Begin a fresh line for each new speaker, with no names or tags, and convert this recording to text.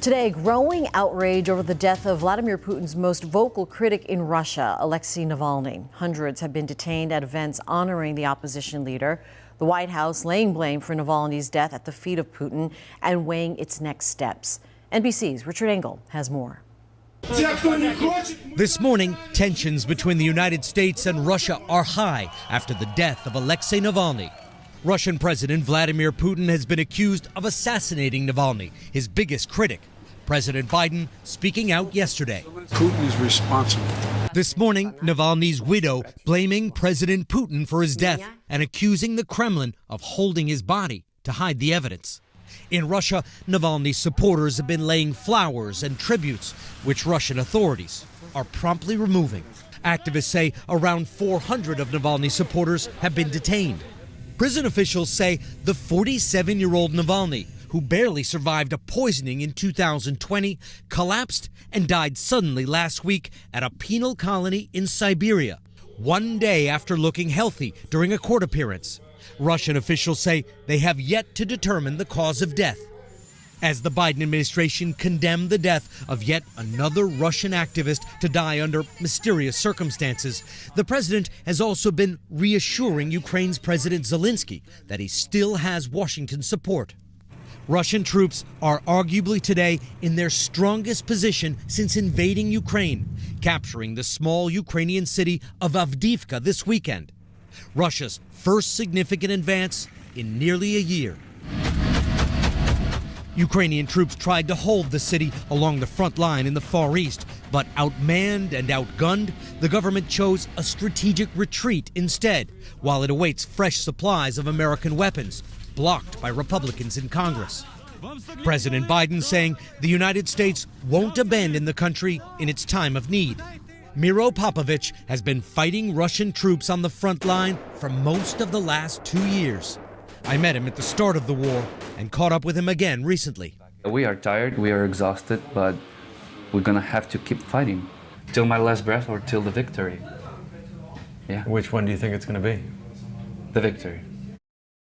Today, growing outrage over the death of Vladimir Putin's most vocal critic in Russia, Alexei Navalny. Hundreds have been detained at events honoring the opposition leader. The White House laying blame for Navalny's death at the feet of Putin and weighing its next steps. NBC's Richard Engel has more.
This morning, tensions between the United States and Russia are high after the death of Alexei Navalny. Russian President Vladimir Putin has been accused of assassinating Navalny, his biggest critic. President Biden speaking out yesterday.
Putin is responsible.
This morning, Navalny's widow blaming President Putin for his death and accusing the Kremlin of holding his body to hide the evidence. In Russia, Navalny's supporters have been laying flowers and tributes, which Russian authorities are promptly removing. Activists say around 400 of Navalny's supporters have been detained. Prison officials say the 47-year-old Navalny, who barely survived a poisoning in 2020, collapsed and died suddenly last week at a penal colony in Siberia, one day after looking healthy during a court appearance. Russian officials say they have yet to determine the cause of death. As the Biden administration condemned the death of yet another Russian activist to die under mysterious circumstances, the president has also been reassuring Ukraine's President Zelensky that he still has Washington's support. Russian troops are arguably today in their strongest position since invading Ukraine, capturing the small Ukrainian city of Avdiivka this weekend. Russia's first significant advance in nearly a year. Ukrainian troops tried to hold the city along the front line in the Far East, but outmanned and outgunned, the government chose a strategic retreat instead, while it awaits fresh supplies of American weapons, blocked by Republicans in Congress. President Biden saying the United States won't abandon the country in its time of need. Miro Popovich has been fighting Russian troops on the front line for most of the last 2 years. I met him at the start of the war and caught up with him again recently.
We are tired, we are exhausted, but we're gonna have to keep fighting till my last breath or till the victory. Yeah.
Which one do you think it's gonna be?
The victory.